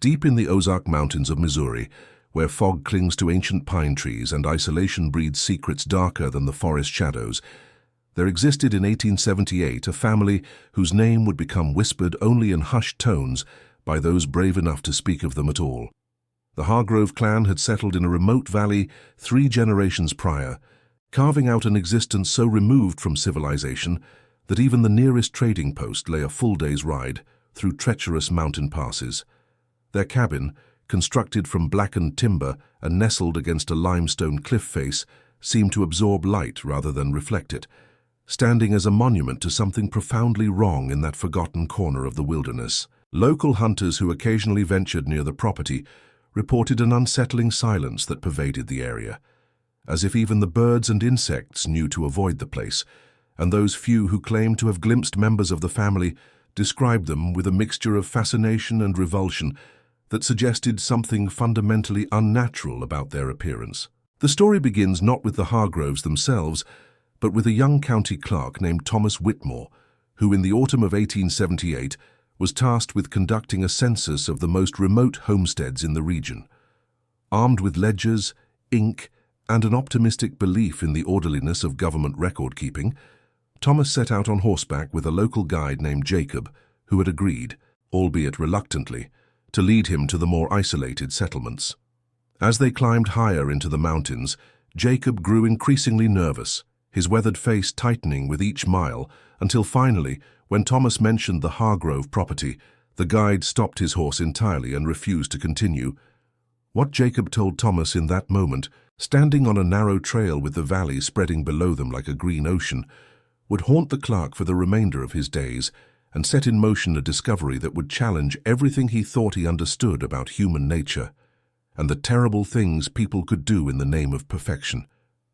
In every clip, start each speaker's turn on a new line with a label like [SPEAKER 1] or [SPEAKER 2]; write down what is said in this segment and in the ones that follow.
[SPEAKER 1] Deep in the Ozark Mountains of Missouri, where fog clings to ancient pine trees and isolation breeds secrets darker than the forest shadows, there existed in 1878 a family whose name would become whispered only in hushed tones by those brave enough to speak of them at all. The Hargrove clan had settled in a remote valley 3 generations prior, carving out an existence so removed from civilization that even the nearest trading post lay a full day's ride through treacherous mountain passes. Their cabin, constructed from blackened timber and nestled against a limestone cliff face, seemed to absorb light rather than reflect it, standing as a monument to something profoundly wrong in that forgotten corner of the wilderness. Local hunters who occasionally ventured near the property reported an unsettling silence that pervaded the area, as if even the birds and insects knew to avoid the place, and those few who claimed to have glimpsed members of the family described them with a mixture of fascination and revulsion that suggested something fundamentally unnatural about their appearance. The story begins not with the Hargroves themselves, but with a young county clerk named Thomas Whitmore, who in the autumn of 1878 was tasked with conducting a census of the most remote homesteads in the region. Armed with ledgers, ink, and an optimistic belief in the orderliness of government record-keeping, Thomas set out on horseback with a local guide named Jacob, who had agreed, albeit reluctantly, to lead him to the more isolated settlements. As they climbed higher into the mountains, Jacob grew increasingly nervous, his weathered face tightening with each mile, until finally, when Thomas mentioned the Hargrove property, the guide stopped his horse entirely and refused to continue. What Jacob told Thomas in that moment, standing on a narrow trail with the valley spreading below them like a green ocean, would haunt the clerk for the remainder of his days and set in motion a discovery that would challenge everything he thought he understood about human nature and the terrible things people could do in the name of perfection.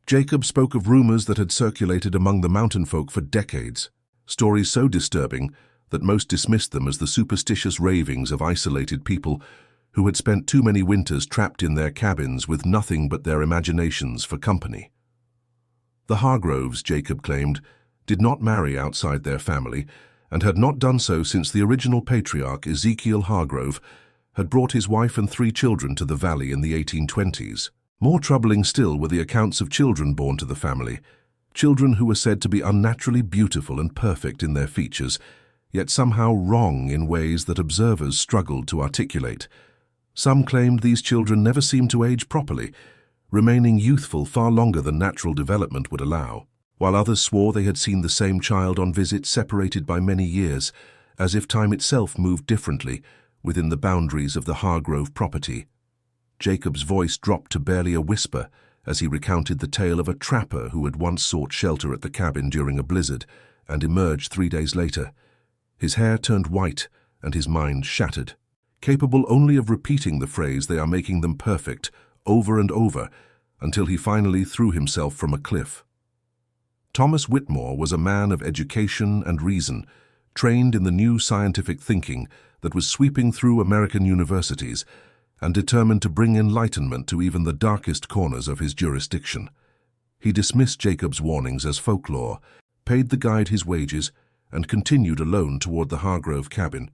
[SPEAKER 1] Jacob spoke of rumors that had circulated among the mountain folk for decades, stories so disturbing that most dismissed them as the superstitious ravings of isolated people who had spent too many winters trapped in their cabins with nothing but their imaginations for company. The Hargroves, Jacob claimed, did not marry outside their family and had not done so since the original patriarch, Ezekiel Hargrove, had brought his wife and 3 children to the valley in the 1820s. More troubling still were the accounts of children born to the family, children who were said to be unnaturally beautiful and perfect in their features, yet somehow wrong in ways that observers struggled to articulate. Some claimed these children never seemed to age properly, remaining youthful far longer than natural development would allow, while others swore they had seen the same child on visits separated by many years, as if time itself moved differently within the boundaries of the Hargrove property. Jacob's voice dropped to barely a whisper as he recounted the tale of a trapper who had once sought shelter at the cabin during a blizzard and emerged 3 days later. His hair turned white and his mind shattered, capable only of repeating the phrase "they are making them perfect" over and over until he finally threw himself from a cliff. Thomas Whitmore was a man of education and reason, trained in the new scientific thinking that was sweeping through American universities, and determined to bring enlightenment to even the darkest corners of his jurisdiction. He dismissed Jacob's warnings as folklore, paid the guide his wages, and continued alone toward the Hargrove cabin,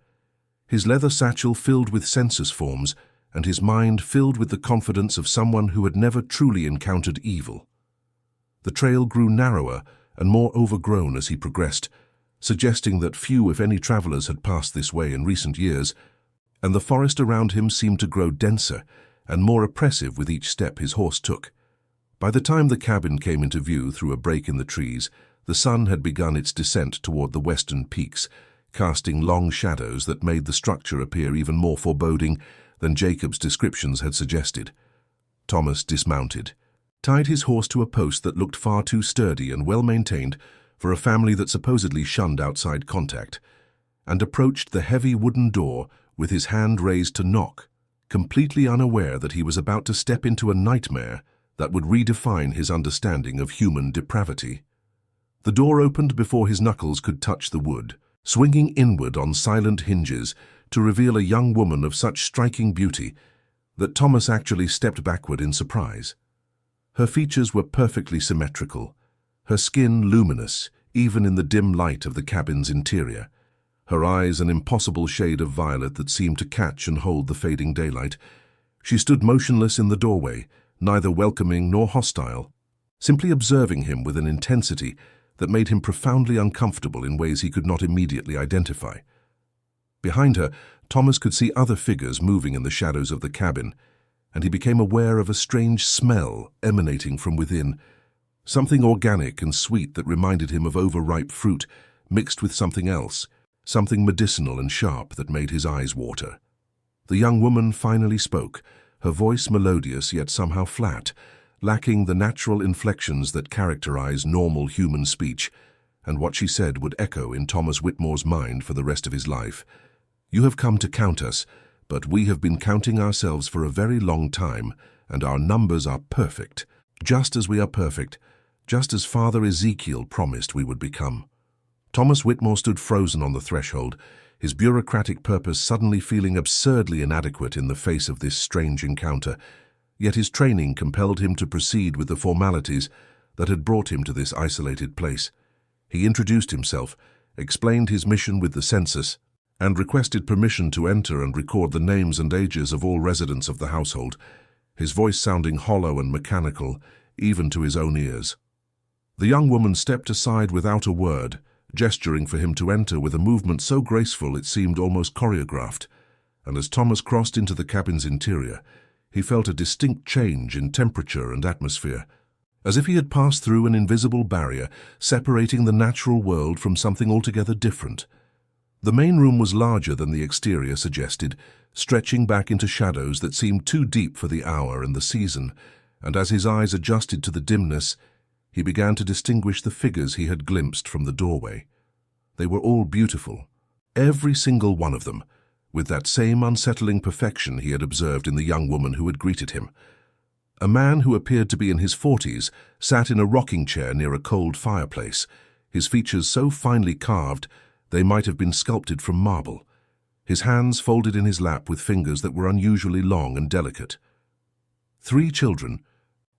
[SPEAKER 1] his leather satchel filled with census forms and his mind filled with the confidence of someone who had never truly encountered evil. The trail grew narrower and more overgrown as he progressed, suggesting that few, if any, travelers had passed this way in recent years, and the forest around him seemed to grow denser and more oppressive with each step his horse took. By the time the cabin came into view through a break in the trees, the sun had begun its descent toward the western peaks, casting long shadows that made the structure appear even more foreboding than Jacob's descriptions had suggested. Thomas dismounted, tied his horse to a post that looked far too sturdy and well-maintained for a family that supposedly shunned outside contact, and approached the heavy wooden door with his hand raised to knock, completely unaware that he was about to step into a nightmare that would redefine his understanding of human depravity. The door opened before his knuckles could touch the wood, swinging inward on silent hinges to reveal a young woman of such striking beauty that Thomas actually stepped backward in surprise. Her features were perfectly symmetrical, her skin luminous even in the dim light of the cabin's interior. her eyes an impossible shade of violet that seemed to catch and hold the fading daylight. She stood motionless in the doorway, neither welcoming nor hostile, simply observing him with an intensity that made him profoundly uncomfortable in ways he could not immediately identify. Behind her, Thomas could see other figures moving in the shadows of the cabin, and he became aware of a strange smell emanating from within, something organic and sweet that reminded him of overripe fruit mixed with something else, something medicinal and sharp that made his eyes water. The young woman finally spoke, her voice melodious yet somehow flat, lacking the natural inflections that characterize normal human speech, and what she said would echo in Thomas Whitmore's mind for the rest of his life. "You have come to count us, but we have been counting ourselves for a very long time, and our numbers are perfect, just as we are perfect, just as Father Ezekiel promised we would become." Thomas Whitmore stood frozen on the threshold, his bureaucratic purpose suddenly feeling absurdly inadequate in the face of this strange encounter. Yet his training compelled him to proceed with the formalities that had brought him to this isolated place. He introduced himself, explained his mission with the census, and requested permission to enter and record the names and ages of all residents of the household, his voice sounding hollow and mechanical, even to his own ears. The young woman stepped aside without a word, gesturing for him to enter with a movement so graceful it seemed almost choreographed, and as Thomas crossed into the cabin's interior, he felt a distinct change in temperature and atmosphere, as if he had passed through an invisible barrier separating the natural world from something altogether different. The main room was larger than the exterior suggested, stretching back into shadows that seemed too deep for the hour and the season, and as his eyes adjusted to the dimness, he began to distinguish the figures he had glimpsed from the doorway. They were all beautiful, every single one of them, with that same unsettling perfection he had observed in the young woman who had greeted him. A man who appeared to be in his 40s sat in a rocking chair near a cold fireplace, his features so finely carved they might have been sculpted from marble, his hands folded in his lap with fingers that were unusually long and delicate. 3 children,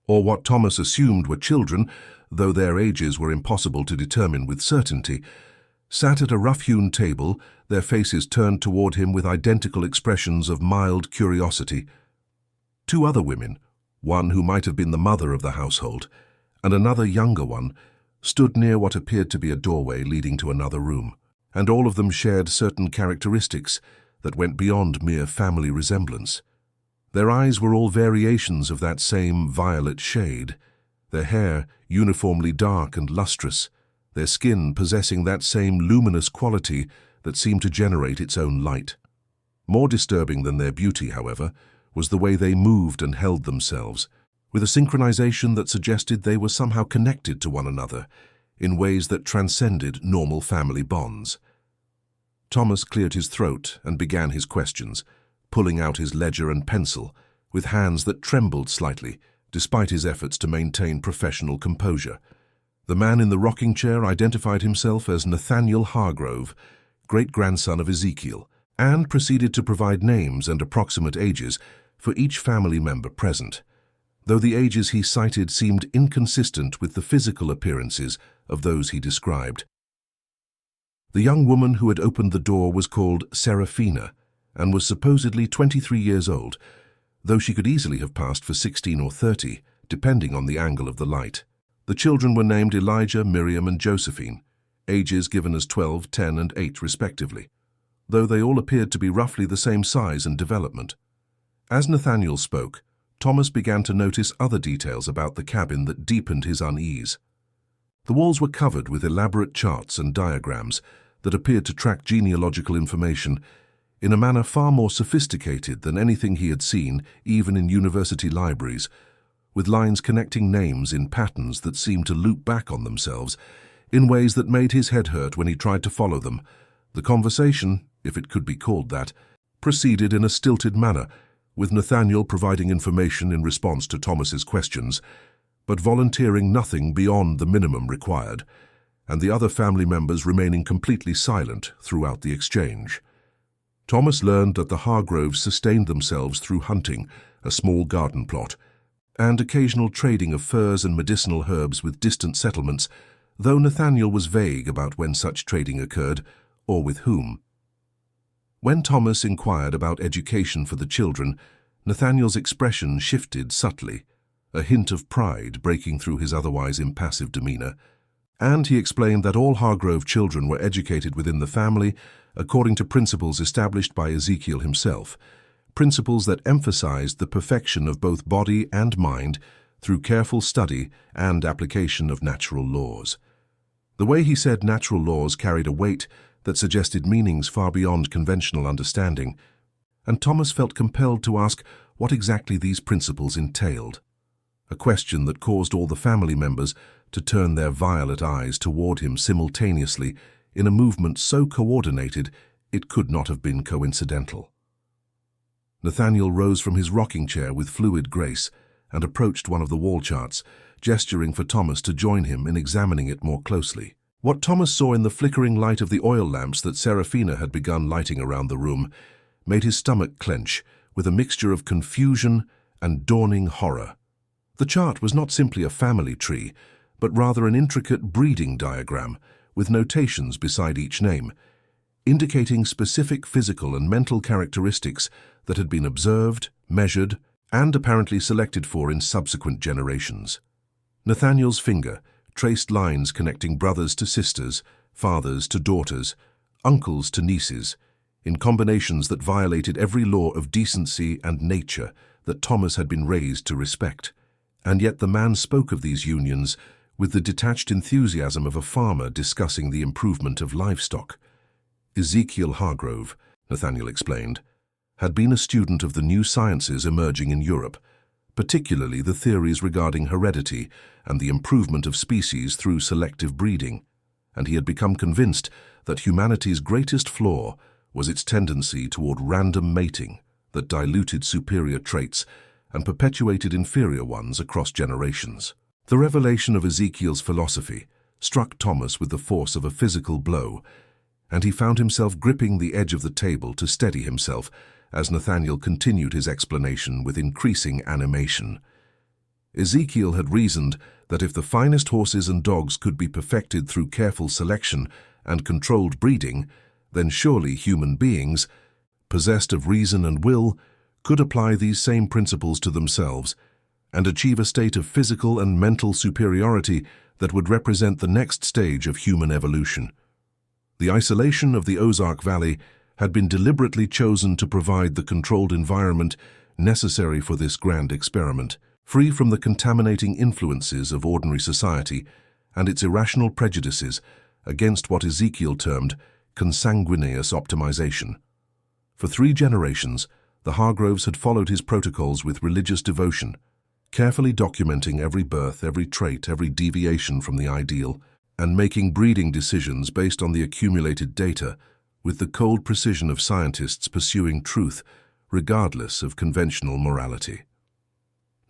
[SPEAKER 1] or what Thomas assumed were children, though their ages were impossible to determine with certainty, sat at a rough-hewn table, their faces turned toward him with identical expressions of mild curiosity. 2 other women, one who might have been the mother of the household, and another younger one, stood near what appeared to be a doorway leading to another room, and all of them shared certain characteristics that went beyond mere family resemblance. Their eyes were all variations of that same violet shade, their hair uniformly dark and lustrous, their skin possessing that same luminous quality that seemed to generate its own light. More disturbing than their beauty, however, was the way they moved and held themselves, with a synchronization that suggested they were somehow connected to one another in ways that transcended normal family bonds. Thomas cleared his throat and began his questions, pulling out his ledger and pencil, with hands that trembled slightly, despite his efforts to maintain professional composure. The man in the rocking chair identified himself as Nathaniel Hargrove, great-grandson of Ezekiel, and proceeded to provide names and approximate ages for each family member present, though the ages he cited seemed inconsistent with the physical appearances of those he described. The young woman who had opened the door was called Seraphina, and was supposedly 23 years old, though she could easily have passed for 16 or 30, depending on the angle of the light. The children were named Elijah, Miriam, and Josephine, ages given as 12, 10, and 8 respectively, though they all appeared to be roughly the same size and development. As Nathaniel spoke, Thomas began to notice other details about the cabin that deepened his unease. The walls were covered with elaborate charts and diagrams that appeared to track genealogical information in a manner far more sophisticated than anything he had seen, even in university libraries, with lines connecting names in patterns that seemed to loop back on themselves in ways that made his head hurt when he tried to follow them. The conversation, if it could be called that, proceeded in a stilted manner, with Nathaniel providing information in response to Thomas's questions, but volunteering nothing beyond the minimum required, and the other family members remaining completely silent throughout the exchange. Thomas learned that the Hargroves sustained themselves through hunting, a small garden plot, and occasional trading of furs and medicinal herbs with distant settlements, though Nathaniel was vague about when such trading occurred, or with whom. When Thomas inquired about education for the children, Nathaniel's expression shifted subtly, a hint of pride breaking through his otherwise impassive demeanor, and he explained that all Hargrove children were educated within the family according to principles established by Ezekiel himself, principles that emphasized the perfection of both body and mind through careful study and application of natural laws. The way he said natural laws carried a weight that suggested meanings far beyond conventional understanding, and Thomas felt compelled to ask what exactly these principles entailed, a question that caused all the family members to turn their violet eyes toward him simultaneously in a movement so coordinated it could not have been coincidental. Nathaniel rose from his rocking chair with fluid grace and approached one of the wall charts, gesturing for Thomas to join him in examining it more closely. What Thomas saw in the flickering light of the oil lamps that Seraphina had begun lighting around the room made his stomach clench with a mixture of confusion and dawning horror. The chart was not simply a family tree, but rather an intricate breeding diagram with notations beside each name, indicating specific physical and mental characteristics that had been observed, measured, and apparently selected for in subsequent generations. Nathaniel's finger traced lines connecting brothers to sisters, fathers to daughters, uncles to nieces, in combinations that violated every law of decency and nature that Thomas had been raised to respect. And yet the man spoke of these unions with the detached enthusiasm of a farmer discussing the improvement of livestock. Ezekiel Hargrove, Nathaniel explained, had been a student of the new sciences emerging in Europe, particularly the theories regarding heredity and the improvement of species through selective breeding, and he had become convinced that humanity's greatest flaw was its tendency toward random mating that diluted superior traits and perpetuated inferior ones across generations. The revelation of Ezekiel's philosophy struck Thomas with the force of a physical blow, and he found himself gripping the edge of the table to steady himself as Nathaniel continued his explanation with increasing animation. Ezekiel had reasoned that if the finest horses and dogs could be perfected through careful selection and controlled breeding, then surely human beings, possessed of reason and will, could apply these same principles to themselves and achieve a state of physical and mental superiority that would represent the next stage of human evolution. The isolation of the Ozark Valley had been deliberately chosen to provide the controlled environment necessary for this grand experiment, free from the contaminating influences of ordinary society and its irrational prejudices against what Ezekiel termed consanguineous optimization. For 3 generations, the Hargroves had followed his protocols with religious devotion, carefully documenting every birth, every trait, every deviation from the ideal, and making breeding decisions based on the accumulated data with the cold precision of scientists pursuing truth regardless of conventional morality.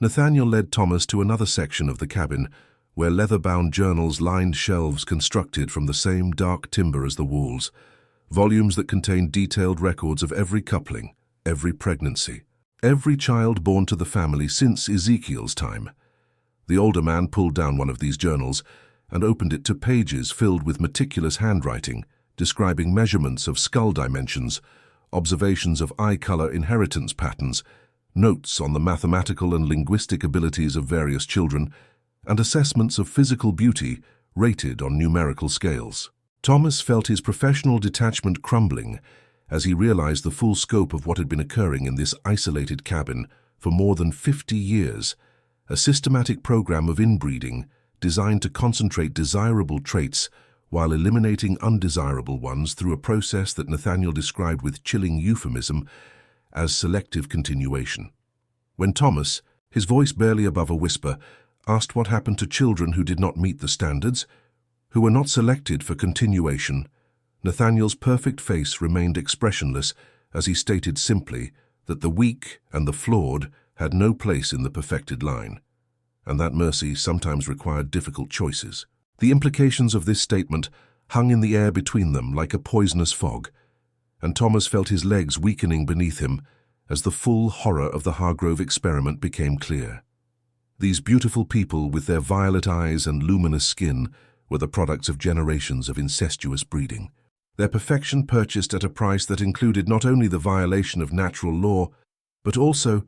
[SPEAKER 1] Nathaniel led Thomas to another section of the cabin where leather-bound journals lined shelves constructed from the same dark timber as the walls, volumes that contained detailed records of every coupling, every pregnancy, every child born to the family since Ezekiel's time. The older man pulled down one of these journals and opened it to pages filled with meticulous handwriting, describing measurements of skull dimensions, observations of eye color inheritance patterns, notes on the mathematical and linguistic abilities of various children, and assessments of physical beauty rated on numerical scales. Thomas felt his professional detachment crumbling as he realized the full scope of what had been occurring in this isolated cabin for more than 50 years, a systematic program of inbreeding designed to concentrate desirable traits while eliminating undesirable ones through a process that Nathaniel described with chilling euphemism as selective continuation. When Thomas, his voice barely above a whisper, asked what happened to children who did not meet the standards, who were not selected for continuation, Nathaniel's perfect face remained expressionless as he stated simply that the weak and the flawed had no place in the perfected line, and that mercy sometimes required difficult choices. The implications of this statement hung in the air between them like a poisonous fog, and Thomas felt his legs weakening beneath him as the full horror of the Hargrove experiment became clear. These beautiful people with their violet eyes and luminous skin were the products of generations of incestuous breeding. their perfection purchased at a price that included not only the violation of natural law, but also,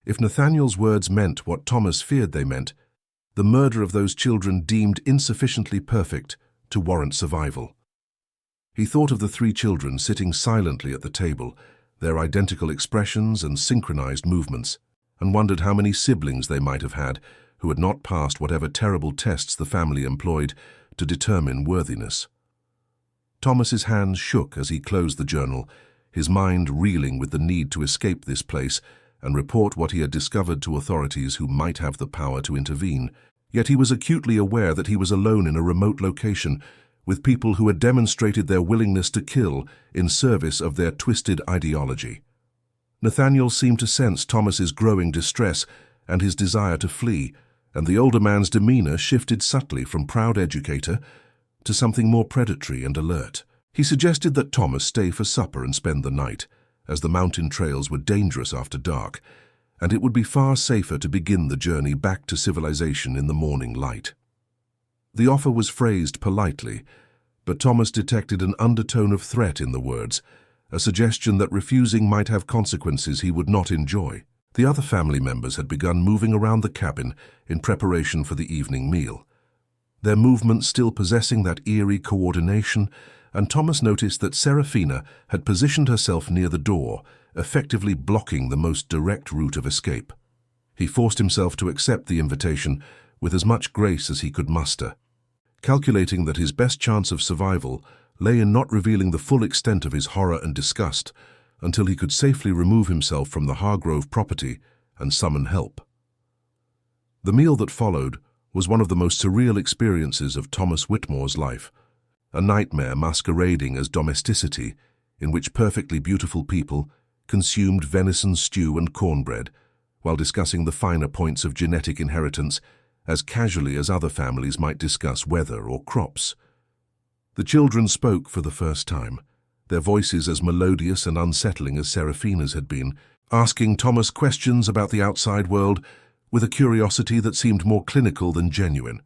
[SPEAKER 1] if Nathaniel's words meant what Thomas feared they meant, the murder of those children deemed insufficiently perfect to warrant survival. He thought of the 3 children sitting silently at the table, their identical expressions and synchronized movements, and wondered how many siblings they might have had who had not passed whatever terrible tests the family employed to determine worthiness. Thomas's hands shook as he closed the journal, his mind reeling with the need to escape this place and report what he had discovered to authorities who might have the power to intervene. Yet he was acutely aware that he was alone in a remote location, with people who had demonstrated their willingness to kill in service of their twisted ideology. Nathaniel seemed to sense Thomas's growing distress and his desire to flee, and the older man's demeanor shifted subtly from proud educator to something more predatory and alert. He suggested that Thomas stay for supper and spend the night, as the mountain trails were dangerous after dark, and it would be far safer to begin the journey back to civilization in the morning light. The offer was phrased politely, but Thomas detected an undertone of threat in the words, a suggestion that refusing might have consequences he would not enjoy. The other family members had begun moving around the cabin in preparation for the evening meal, their movements still possessing that eerie coordination, and Thomas noticed that Serafina had positioned herself near the door, effectively blocking the most direct route of escape. He forced himself to accept the invitation with as much grace as he could muster, calculating that his best chance of survival lay in not revealing the full extent of his horror and disgust until he could safely remove himself from the Hargrove property and summon help. The meal that followed was one of the most surreal experiences of Thomas Whitmore's life, a nightmare masquerading as domesticity in which perfectly beautiful people consumed venison stew and cornbread while discussing the finer points of genetic inheritance as casually as other families might discuss weather or crops. The children spoke for the first time, their voices as melodious and unsettling as Serafina's had been, asking Thomas questions about the outside world with a curiosity that seemed more clinical than genuine,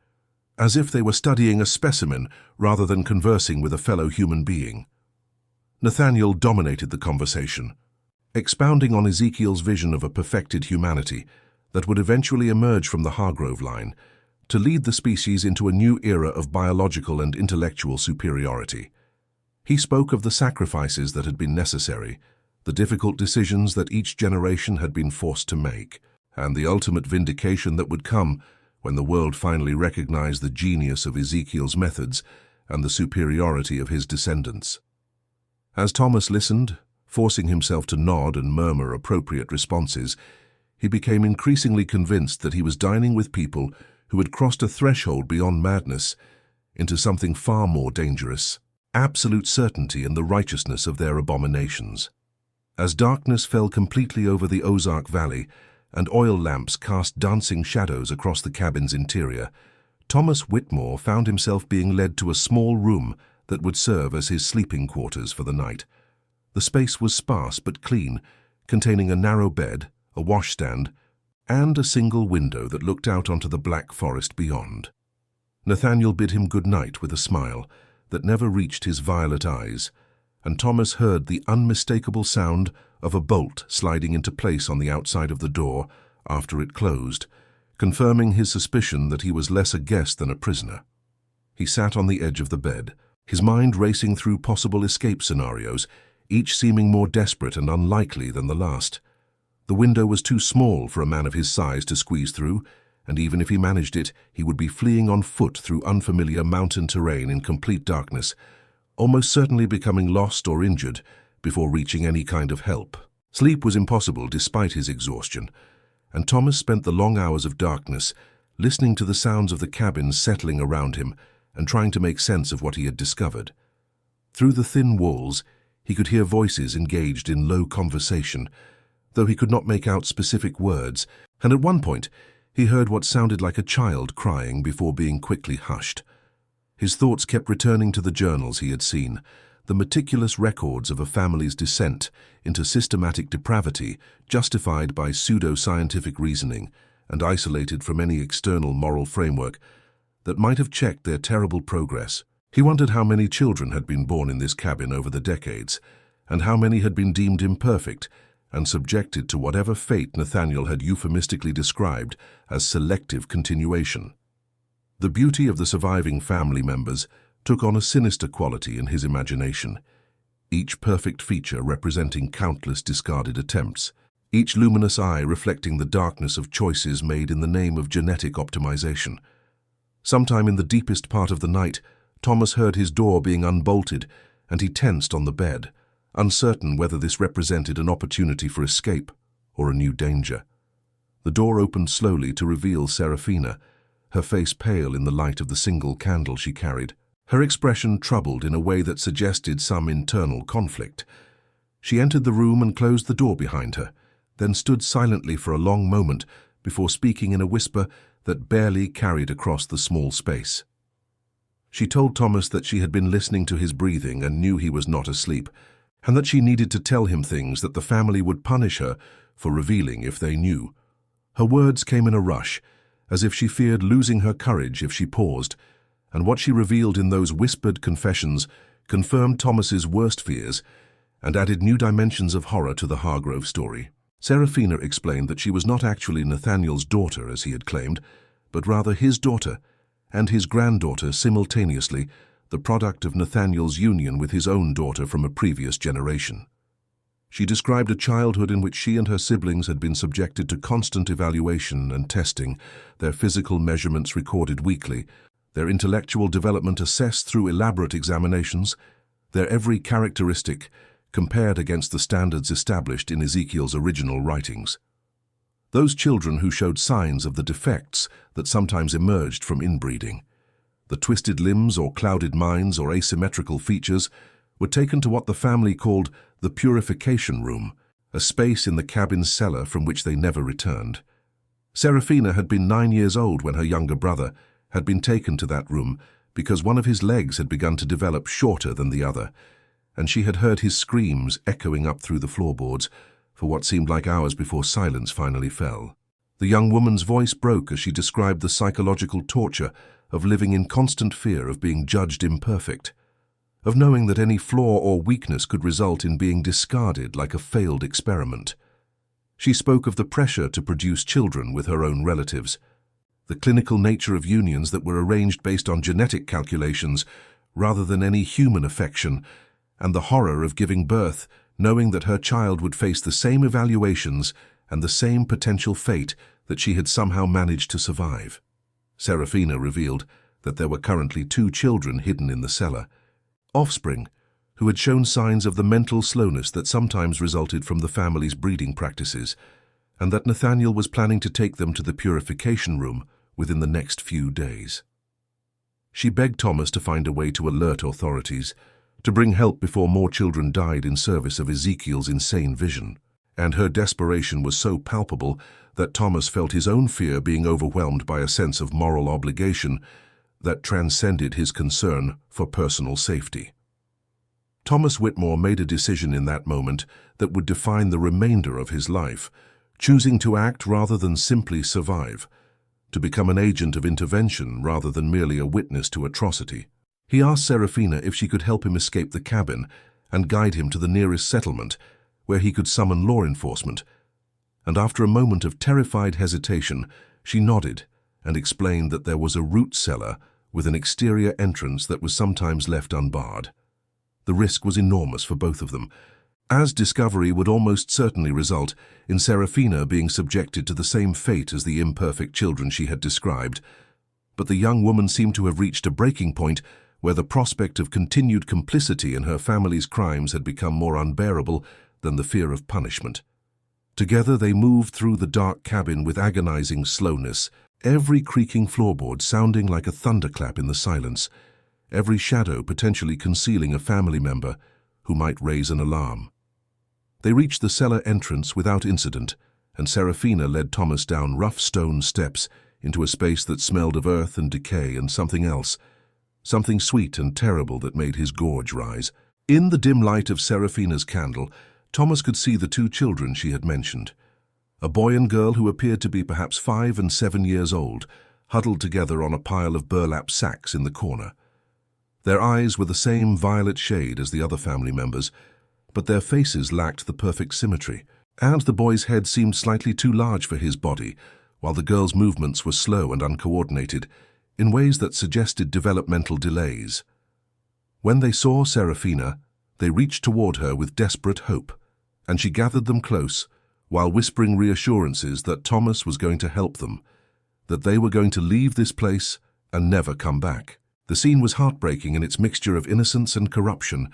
[SPEAKER 1] as if they were studying a specimen rather than conversing with a fellow human being. Nathaniel dominated the conversation, expounding on Ezekiel's vision of a perfected humanity that would eventually emerge from the Hargrove line to lead the species into a new era of biological and intellectual superiority. He spoke of the sacrifices that had been necessary, the difficult decisions that each generation had been forced to make, and the ultimate vindication that would come when the world finally recognized the genius of Ezekiel's methods and the superiority of his descendants. As Thomas listened, forcing himself to nod and murmur appropriate responses, he became increasingly convinced that he was dining with people who had crossed a threshold beyond madness into something far more dangerous, absolute certainty in the righteousness of their abominations. As darkness fell completely over the Ozark Valley and oil lamps cast dancing shadows across the cabin's interior, Thomas Whitmore found himself being led to a small room that would serve as his sleeping quarters for the night. The space was sparse but clean, containing a narrow bed, a washstand, and a single window that looked out onto the black forest beyond. Nathaniel bid him good night with a smile that never reached his violet eyes, and Thomas heard the unmistakable sound of a bolt sliding into place on the outside of the door after it closed, confirming his suspicion that he was less a guest than a prisoner. He sat on the edge of the bed, his mind racing through possible escape scenarios, each seeming more desperate and unlikely than the last. The window was too small for a man of his size to squeeze through, and even if he managed it, he would be fleeing on foot through unfamiliar mountain terrain in complete darkness, almost certainly becoming lost or injured before reaching any kind of help. Sleep was impossible despite his exhaustion, and Thomas spent the long hours of darkness listening to the sounds of the cabin settling around him and trying to make sense of what he had discovered. Through the thin walls, he could hear voices engaged in low conversation, though he could not make out specific words, and at one point he heard what sounded like a child crying before being quickly hushed. His thoughts kept returning to the journals he had seen, the meticulous records of a family's descent into systematic depravity justified by pseudo-scientific reasoning and isolated from any external moral framework that might have checked their terrible progress. He wondered how many children had been born in this cabin over the decades, and how many had been deemed imperfect and subjected to whatever fate Nathaniel had euphemistically described as selective continuation. The beauty of the surviving family members took on a sinister quality in his imagination, each perfect feature representing countless discarded attempts, each luminous eye reflecting the darkness of choices made in the name of genetic optimization. Sometime in the deepest part of the night, Thomas heard his door being unbolted, and he tensed on the bed, uncertain whether this represented an opportunity for escape or a new danger. The door opened slowly to reveal Serafina, her face pale in the light of the single candle she carried, her expression troubled in a way that suggested some internal conflict. She entered the room and closed the door behind her, then stood silently for a long moment before speaking in a whisper that barely carried across the small space. She told Thomas that she had been listening to his breathing and knew he was not asleep, and that she needed to tell him things that the family would punish her for revealing if they knew. Her words came in a rush, as if she feared losing her courage if she paused, and what she revealed in those whispered confessions confirmed Thomas's worst fears and added new dimensions of horror to the Hargrove story. Serafina explained that she was not actually Nathaniel's daughter, as he had claimed, but rather his daughter and his granddaughter simultaneously, the product of Nathaniel's union with his own daughter from a previous generation. She described a childhood in which she and her siblings had been subjected to constant evaluation and testing, their physical measurements recorded weekly, their intellectual development assessed through elaborate examinations, their every characteristic compared against the standards established in Ezekiel's original writings. Those children who showed signs of the defects that sometimes emerged from inbreeding, the twisted limbs or clouded minds or asymmetrical features, were taken to what the family called the purification room, a space in the cabin's cellar from which they never returned. Serafina had been 9 years old when her younger brother had been taken to that room because one of his legs had begun to develop shorter than the other, and she had heard his screams echoing up through the floorboards for what seemed like hours before silence finally fell. The young woman's voice broke as she described the psychological torture of living in constant fear of being judged imperfect, of knowing that any flaw or weakness could result in being discarded like a failed experiment. She spoke of the pressure to produce children with her own relatives, the clinical nature of unions that were arranged based on genetic calculations rather than any human affection, and the horror of giving birth, knowing that her child would face the same evaluations and the same potential fate that she had somehow managed to survive. Serafina revealed that there were currently 2 children hidden in the cellar, offspring who had shown signs of the mental slowness that sometimes resulted from the family's breeding practices, and that Nathaniel was planning to take them to the purification room within the next few days. She begged Thomas to find a way to alert authorities, to bring help before more children died in service of Ezekiel's insane vision, and her desperation was so palpable that Thomas felt his own fear being overwhelmed by a sense of moral obligation that transcended his concern for personal safety. Thomas Whitmore made a decision in that moment that would define the remainder of his life, choosing to act rather than simply survive, to become an agent of intervention rather than merely a witness to atrocity. He asked Serafina if she could help him escape the cabin and guide him to the nearest settlement, where he could summon law enforcement, and after a moment of terrified hesitation, she nodded and explained that there was a root cellar with an exterior entrance that was sometimes left unbarred. The risk was enormous for both of them, as discovery would almost certainly result in Serafina being subjected to the same fate as the imperfect children she had described. But the young woman seemed to have reached a breaking point where the prospect of continued complicity in her family's crimes had become more unbearable than the fear of punishment. Together they moved through the dark cabin with agonizing slowness, every creaking floorboard sounding like a thunderclap in the silence, every shadow potentially concealing a family member who might raise an alarm. They reached the cellar entrance without incident, and Serafina led Thomas down rough stone steps into a space that smelled of earth and decay and something else, something sweet and terrible that made his gorge rise. In the dim light of Serafina's candle, Thomas could see the 2 children she had mentioned, a boy and girl who appeared to be perhaps 5 and 7 years old, huddled together on a pile of burlap sacks in the corner. Their eyes were the same violet shade as the other family members, but their faces lacked the perfect symmetry, and the boy's head seemed slightly too large for his body, while the girl's movements were slow and uncoordinated, in ways that suggested developmental delays. When they saw Serafina, they reached toward her with desperate hope, and she gathered them close, while whispering reassurances that Thomas was going to help them, that they were going to leave this place and never come back. The scene was heartbreaking in its mixture of innocence and corruption.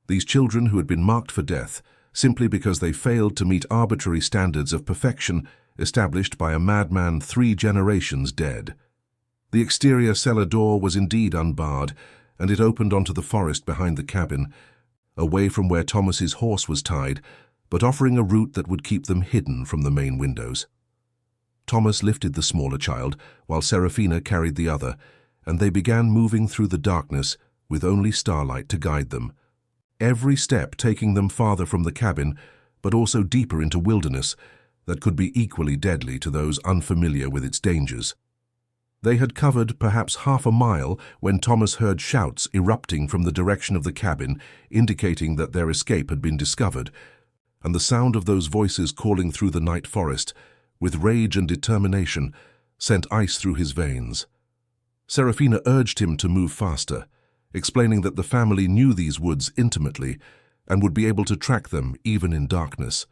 [SPEAKER 1] These children who had been marked for death simply because they failed to meet arbitrary standards of perfection established by a madman 3 generations dead. The exterior cellar door was indeed unbarred, and it opened onto the forest behind the cabin, away from where Thomas's horse was tied, but offering a route that would keep them hidden from the main windows. Thomas lifted the smaller child, while Serafina carried the other, and they began moving through the darkness with only starlight to guide them, every step taking them farther from the cabin, but also deeper into wilderness that could be equally deadly to those unfamiliar with its dangers. They had covered perhaps half a mile when Thomas heard shouts erupting from the direction of the cabin, indicating that their escape had been discovered, and the sound of those voices calling through the night forest, with rage and determination, sent ice through his veins. Serafina urged him to move faster, explaining that the family knew these woods intimately and would be able to track them even in darkness,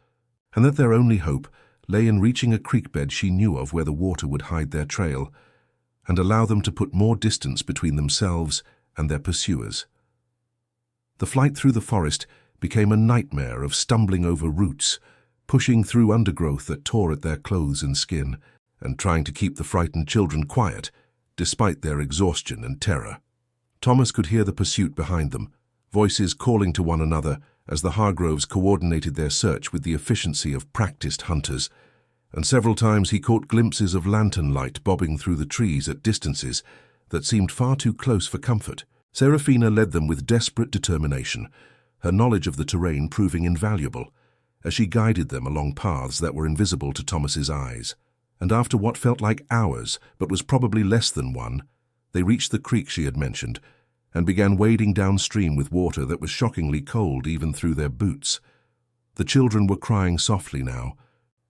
[SPEAKER 1] and that their only hope lay in reaching a creek bed she knew of where the water would hide their trail, and allow them to put more distance between themselves and their pursuers. The flight through the forest became a nightmare of stumbling over roots, pushing through undergrowth that tore at their clothes and skin, and trying to keep the frightened children quiet, despite their exhaustion and terror. Thomas could hear the pursuit behind them, voices calling to one another as the Hargroves coordinated their search with the efficiency of practiced hunters, and several times he caught glimpses of lantern light bobbing through the trees at distances that seemed far too close for comfort. Serafina led them with desperate determination, her knowledge of the terrain proving invaluable, as she guided them along paths that were invisible to Thomas's eyes. And after what felt like hours, but was probably less than one, they reached the creek she had mentioned, and began wading downstream with water that was shockingly cold even through their boots. The children were crying softly now,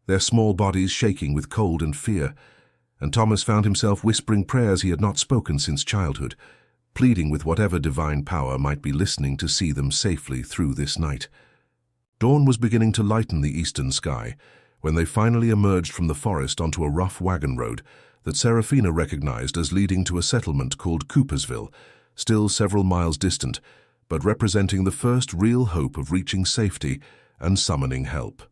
[SPEAKER 1] their small bodies shaking with cold and fear, and Thomas found himself whispering prayers he had not spoken since childhood, pleading with whatever divine power might be listening to see them safely through this night. Dawn was beginning to lighten the eastern sky when they finally emerged from the forest onto a rough wagon road that Serafina recognized as leading to a settlement called Coopersville, still several miles distant, but representing the first real hope of reaching safety and summoning help.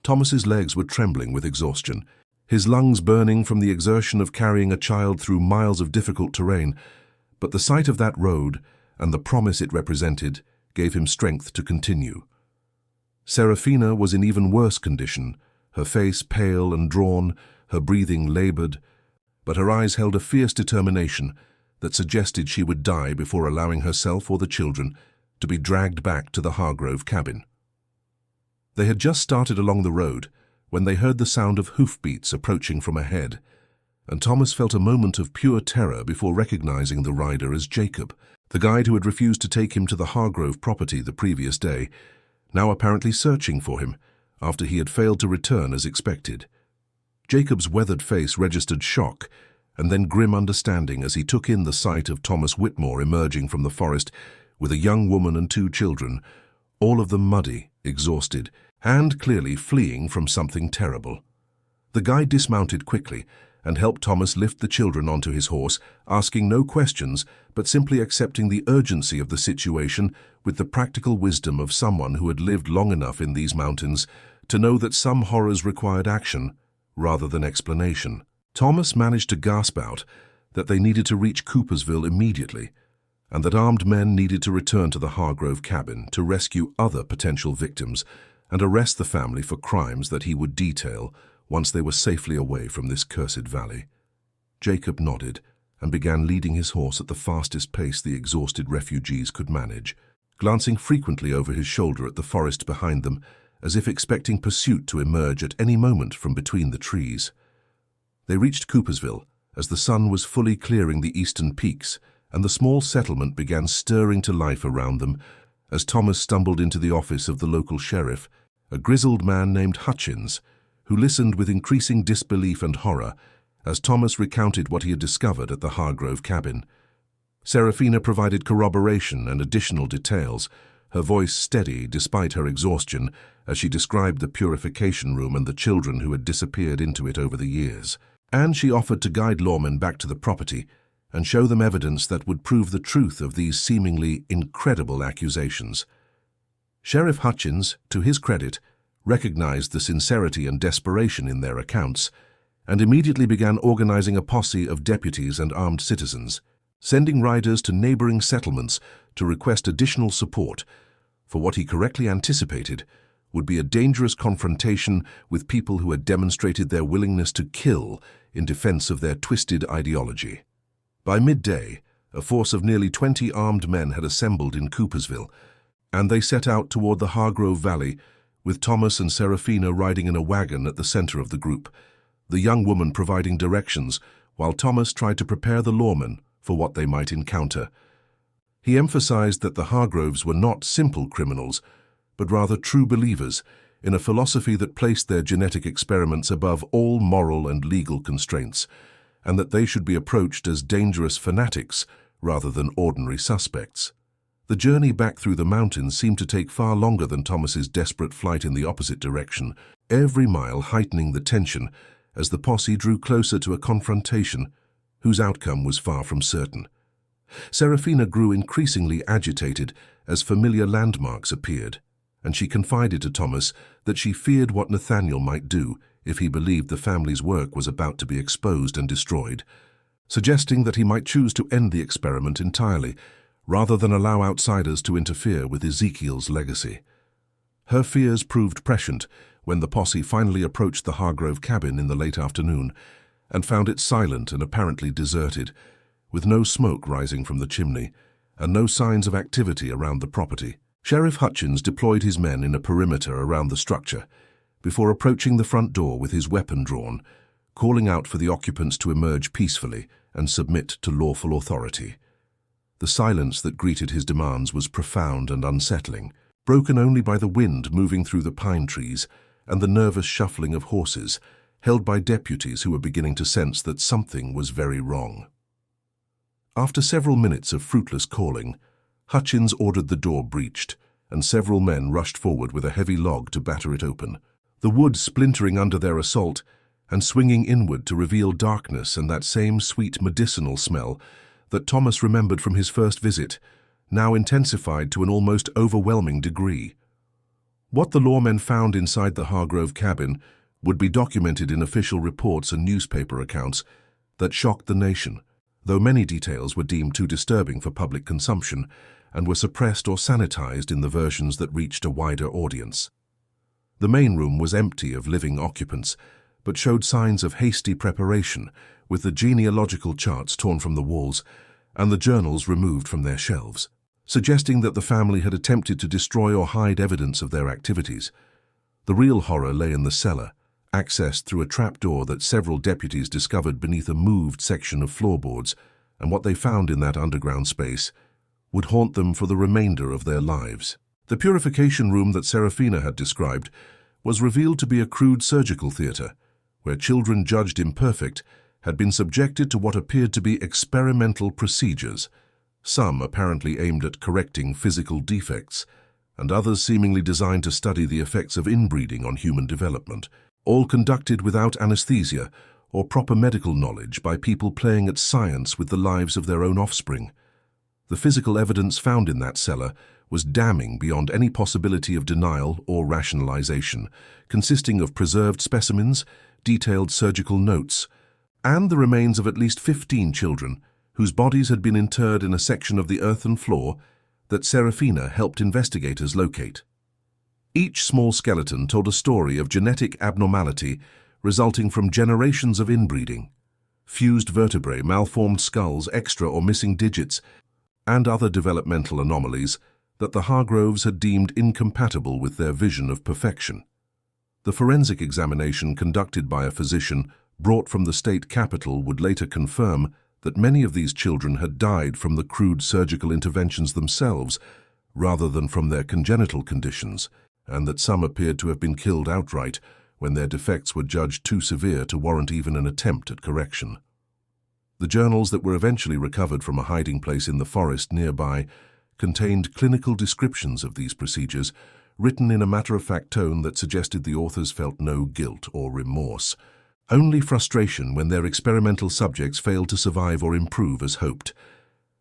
[SPEAKER 1] Thomas's legs were trembling with exhaustion, his lungs burning from the exertion of carrying a child through miles of difficult terrain, but the sight of that road and the promise it represented gave him strength to continue. Serafina was in even worse condition, her face pale and drawn, her breathing labored, but her eyes held a fierce determination that suggested she would die before allowing herself or the children to be dragged back to the Hargrove cabin. They had just started along the road when they heard the sound of hoofbeats approaching from ahead, and Thomas felt a moment of pure terror before recognizing the rider as Jacob, the guide who had refused to take him to the Hargrove property the previous day, now apparently searching for him after he had failed to return as expected. Jacob's weathered face registered shock and then grim understanding as he took in the sight of Thomas Whitmore emerging from the forest with a young woman and 2 children, all of them muddy, exhausted, and clearly fleeing from something terrible. The guide dismounted quickly and helped Thomas lift the children onto his horse, asking no questions but simply accepting the urgency of the situation with the practical wisdom of someone who had lived long enough in these mountains to know that some horrors required action rather than explanation. Thomas managed to gasp out that they needed to reach Coopersville immediately, and that armed men needed to return to the Hargrove cabin to rescue other potential victims and arrest the family for crimes that he would detail once they were safely away from this cursed valley. Jacob nodded and began leading his horse at the fastest pace the exhausted refugees could manage, glancing frequently over his shoulder at the forest behind them as if expecting pursuit to emerge at any moment from between the trees. They reached Coopersville as the sun was fully clearing the eastern peaks and the small settlement began stirring to life around them as Thomas stumbled into the office of the local sheriff, a grizzled man named Hutchins, who listened with increasing disbelief and horror as Thomas recounted what he had discovered at the Hargrove cabin. Serafina provided corroboration and additional details, her voice steady despite her exhaustion as she described the purification room and the children who had disappeared into it over the years. And she offered to guide lawmen back to the property and show them evidence that would prove the truth of these seemingly incredible accusations. Sheriff Hutchins, to his credit, recognized the sincerity and desperation in their accounts and immediately began organizing a posse of deputies and armed citizens, sending riders to neighboring settlements to request additional support for what he correctly anticipated would be a dangerous confrontation with people who had demonstrated their willingness to kill in defense of their twisted ideology. By midday, a force of nearly 20 armed men had assembled in Coopersville, and they set out toward the Hargrove Valley, with Thomas and Serafina riding in a wagon at the center of the group, the young woman providing directions while Thomas tried to prepare the lawmen for what they might encounter. He emphasized that the Hargroves were not simple criminals, but rather true believers in a philosophy that placed their genetic experiments above all moral and legal constraints, and that they should be approached as dangerous fanatics rather than ordinary suspects. The journey back through the mountains seemed to take far longer than Thomas's desperate flight in the opposite direction, every mile heightening the tension as the posse drew closer to a confrontation whose outcome was far from certain. Serafina grew increasingly agitated as familiar landmarks appeared, and she confided to Thomas that she feared what Nathaniel might do if he believed the family's work was about to be exposed and destroyed, suggesting that he might choose to end the experiment entirely rather than allow outsiders to interfere with Ezekiel's legacy. Her fears proved prescient when the posse finally approached the Hargrove cabin in the late afternoon and found it silent and apparently deserted, with no smoke rising from the chimney and no signs of activity around the property. Sheriff Hutchins deployed his men in a perimeter around the structure before approaching the front door with his weapon drawn, calling out for the occupants to emerge peacefully and submit to lawful authority. The silence that greeted his demands was profound and unsettling, broken only by the wind moving through the pine trees and the nervous shuffling of horses, held by deputies who were beginning to sense that something was very wrong. After several minutes of fruitless calling, Hutchins ordered the door breached, and several men rushed forward with a heavy log to batter it open, the wood splintering under their assault and swinging inward to reveal darkness and that same sweet medicinal smell that Thomas remembered from his first visit, now intensified to an almost overwhelming degree. What the lawmen found inside the Hargrove cabin would be documented in official reports and newspaper accounts that shocked the nation, though many details were deemed too disturbing for public consumption and were suppressed or sanitized in the versions that reached a wider audience. The main room was empty of living occupants, but showed signs of hasty preparation, with the genealogical charts torn from the walls and the journals removed from their shelves, suggesting that the family had attempted to destroy or hide evidence of their activities. The real horror lay in the cellar, accessed through a trapdoor that several deputies discovered beneath a moved section of floorboards, and what they found in that underground space would haunt them for the remainder of their lives. The purification room that Serafina had described was revealed to be a crude surgical theater, where children judged imperfect had been subjected to what appeared to be experimental procedures, some apparently aimed at correcting physical defects, and others seemingly designed to study the effects of inbreeding on human development, all conducted without anesthesia or proper medical knowledge by people playing at science with the lives of their own offspring. The physical evidence found in that cellar was damning beyond any possibility of denial or rationalization, consisting of preserved specimens, detailed surgical notes, and the remains of at least 15 children whose bodies had been interred in a section of the earthen floor that Serafina helped investigators locate. Each small skeleton told a story of genetic abnormality resulting from generations of inbreeding, fused vertebrae, malformed skulls, extra or missing digits, and other developmental anomalies that the Hargroves had deemed incompatible with their vision of perfection. The forensic examination conducted by a physician brought from the state capital would later confirm that many of these children had died from the crude surgical interventions themselves, rather than from their congenital conditions, and that some appeared to have been killed outright when their defects were judged too severe to warrant even an attempt at correction. The journals that were eventually recovered from a hiding place in the forest nearby contained clinical descriptions of these procedures, written in a matter-of-fact tone that suggested the authors felt no guilt or remorse, only frustration when their experimental subjects failed to survive or improve as hoped.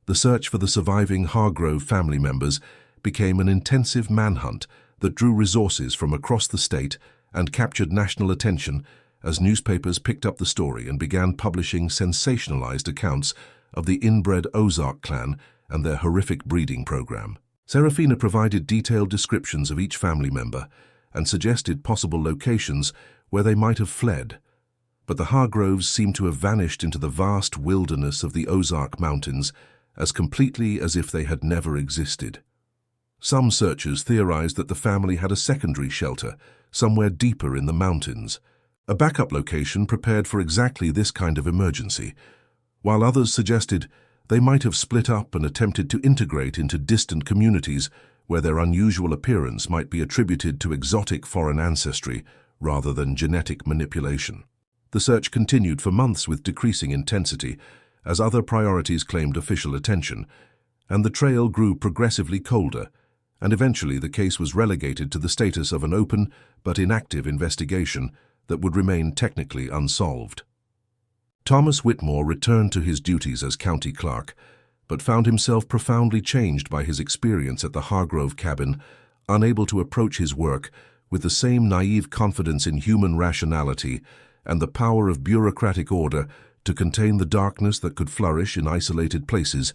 [SPEAKER 1] The search for the surviving Hargrove family members became an intensive manhunt that drew resources from across the state and captured national attention as newspapers picked up the story and began publishing sensationalized accounts of the Inbred Ozark clan and their horrific breeding program. Serafina provided detailed descriptions of each family member and suggested possible locations where they might have fled, but the Hargroves seemed to have vanished into the vast wilderness of the Ozark Mountains as completely as if they had never existed. Some searchers theorized that the family had a secondary shelter somewhere deeper in the mountains, a backup location prepared for exactly this kind of emergency, while others suggested they might have split up and attempted to integrate into distant communities where their unusual appearance might be attributed to exotic foreign ancestry rather than genetic manipulation. The search continued for months with decreasing intensity as other priorities claimed official attention, and the trail grew progressively colder, and eventually the case was relegated to the status of an open but inactive investigation that would remain technically unsolved. Thomas Whitmore returned to his duties as county clerk, but found himself profoundly changed by his experience at the Hargrove cabin, unable to approach his work with the same naive confidence in human rationality and the power of bureaucratic order to contain the darkness that could flourish in isolated places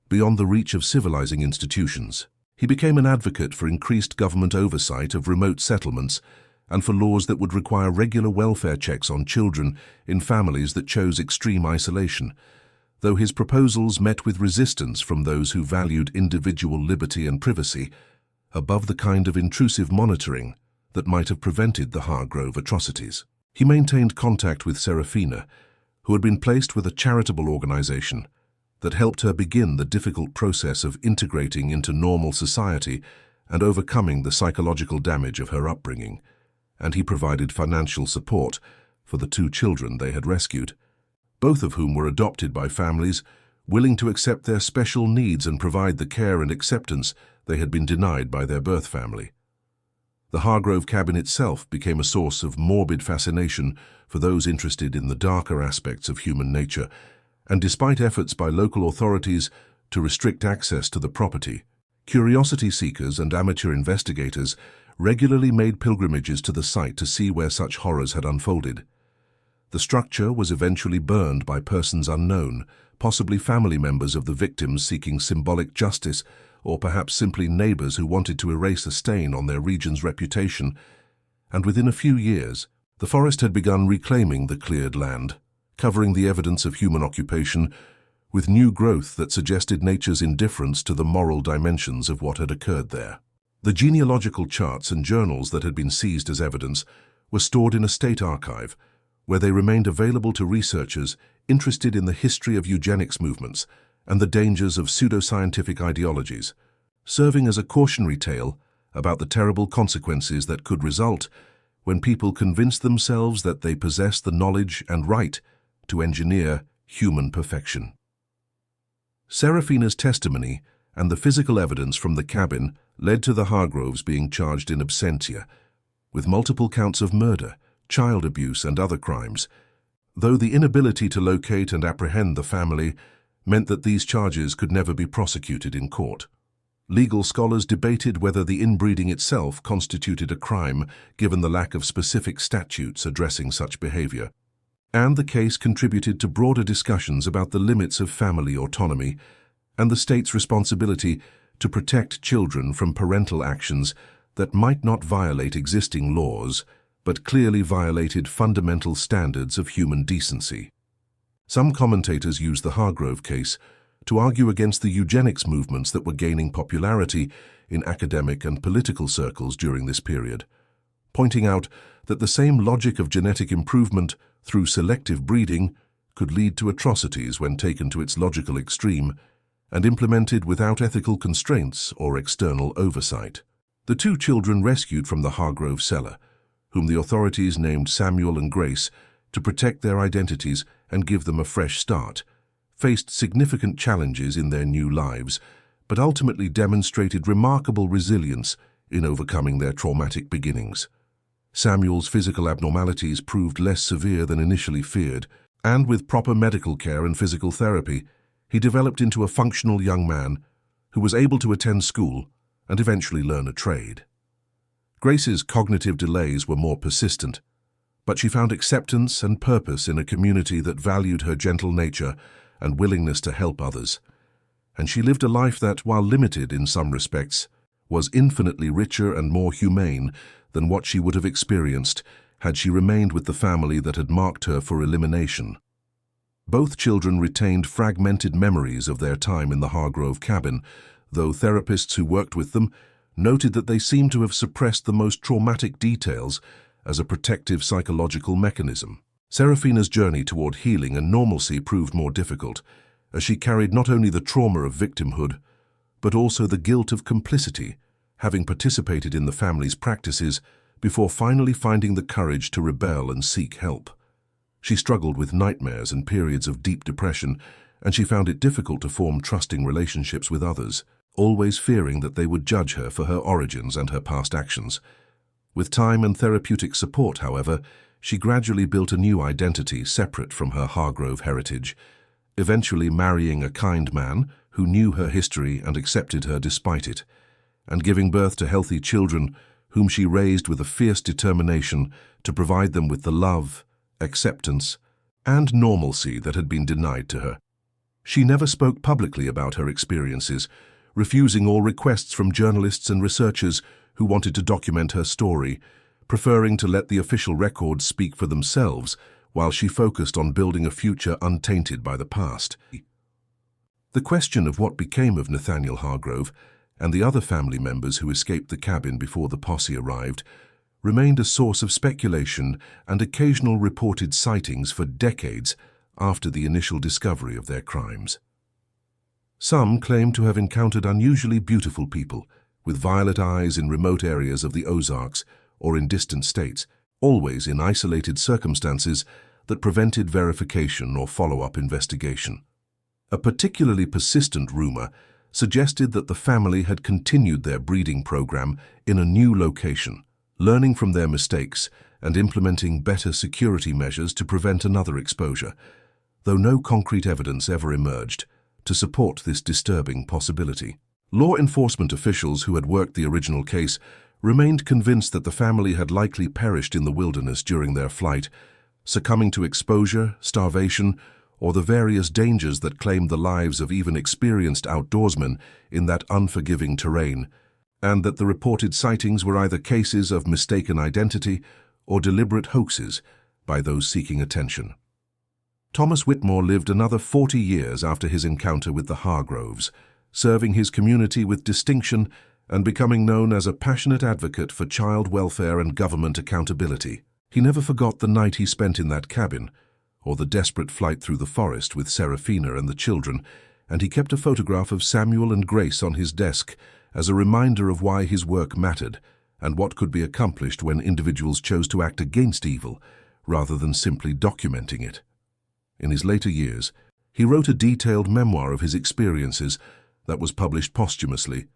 [SPEAKER 1] beyond the reach of civilizing institutions. He became an advocate for increased government oversight of remote settlements and for laws that would require regular welfare checks on children in families that chose extreme isolation, though his proposals met with resistance from those who valued individual liberty and privacy above the kind of intrusive monitoring that might have prevented the Hargrove atrocities. He maintained contact with Serafina, who had been placed with a charitable organization that helped her begin the difficult process of integrating into normal society and overcoming the psychological damage of her upbringing, and he provided financial support for the 2 children they had rescued, both of whom were adopted by families willing to accept their special needs and provide the care and acceptance they had been denied by their birth family. The Hargrove cabin itself became a source of morbid fascination for those interested in the darker aspects of human nature, and despite efforts by local authorities to restrict access to the property, curiosity seekers and amateur investigators regularly made pilgrimages to the site to see where such horrors had unfolded. The structure was eventually burned by persons unknown, possibly family members of the victims seeking symbolic justice, or perhaps simply neighbors who wanted to erase a stain on their region's reputation, and within a few years, the forest had begun reclaiming the cleared land, covering the evidence of human occupation with new growth that suggested nature's indifference to the moral dimensions of what had occurred there. The genealogical charts and journals that had been seized as evidence were stored in a state archive, where they remained available to researchers interested in the history of eugenics movements and the dangers of pseudoscientific ideologies, serving as a cautionary tale about the terrible consequences that could result when people convinced themselves that they possess the knowledge and right to engineer human perfection. Serafina's testimony and the physical evidence from the cabin led to the Hargroves being charged in absentia, with multiple counts of murder, child abuse, and other crimes, though the inability to locate and apprehend the family meant that these charges could never be prosecuted in court. Legal scholars debated whether the inbreeding itself constituted a crime given the lack of specific statutes addressing such behavior, and the case contributed to broader discussions about the limits of family autonomy and the state's responsibility to protect children from parental actions that might not violate existing laws, but clearly violated fundamental standards of human decency. Some commentators used the Hargrove case to argue against the eugenics movements that were gaining popularity in academic and political circles during this period, pointing out that the same logic of genetic improvement through selective breeding could lead to atrocities when taken to its logical extreme and implemented without ethical constraints or external oversight. The two children rescued from the Hargrove cellar, whom the authorities named Samuel and Grace to protect their identities and give them a fresh start, faced significant challenges in their new lives, but ultimately demonstrated remarkable resilience in overcoming their traumatic beginnings. Samuel's physical abnormalities proved less severe than initially feared, and with proper medical care and physical therapy, he developed into a functional young man who was able to attend school and eventually learn a trade. Grace's cognitive delays were more persistent, but she found acceptance and purpose in a community that valued her gentle nature and willingness to help others. And she lived a life that, while limited in some respects, was infinitely richer and more humane than what she would have experienced had she remained with the family that had marked her for elimination. Both children retained fragmented memories of their time in the Hargrove cabin, though therapists who worked with them noted that they seemed to have suppressed the most traumatic details as a protective psychological mechanism. Serafina's journey toward healing and normalcy proved more difficult, as she carried not only the trauma of victimhood, but also the guilt of complicity, having participated in the family's practices before finally finding the courage to rebel and seek help. She struggled with nightmares and periods of deep depression, and she found it difficult to form trusting relationships with others, always fearing that they would judge her for her origins and her past actions. With time and therapeutic support, however, she gradually built a new identity separate from her Hargrove heritage, eventually marrying a kind man who knew her history and accepted her despite it, and giving birth to healthy children whom she raised with a fierce determination to provide them with the love, acceptance, and normalcy that had been denied to her. She never spoke publicly about her experiences, refusing all requests from journalists and researchers who wanted to document her story, preferring to let the official records speak for themselves while she focused on building a future untainted by the past. The question of what became of Nathaniel Hargrove and the other family members who escaped the cabin before the posse arrived remained a source of speculation and occasional reported sightings for decades after the initial discovery of their crimes. Some claim to have encountered unusually beautiful people with violet eyes in remote areas of the Ozarks or in distant states, always in isolated circumstances that prevented verification or follow-up investigation. A particularly persistent rumor suggested that the family had continued their breeding program in a new location, learning from their mistakes and implementing better security measures to prevent another exposure, though no concrete evidence ever emerged to support this disturbing possibility. Law enforcement officials who had worked the original case remained convinced that the family had likely perished in the wilderness during their flight, succumbing to exposure, starvation, or the various dangers that claimed the lives of even experienced outdoorsmen in that unforgiving terrain, and that the reported sightings were either cases of mistaken identity or deliberate hoaxes by those seeking attention. Thomas Whitmore lived another 40 years after his encounter with the Hargroves, serving his community with distinction and becoming known as a passionate advocate for child welfare and government accountability. He never forgot the night he spent in that cabin, or the desperate flight through the forest with Serafina and the children, and he kept a photograph of Samuel and Grace on his desk as a reminder of why his work mattered and what could be accomplished when individuals chose to act against evil rather than simply documenting it. In his later years, he wrote a detailed memoir of his experiences that was published posthumously,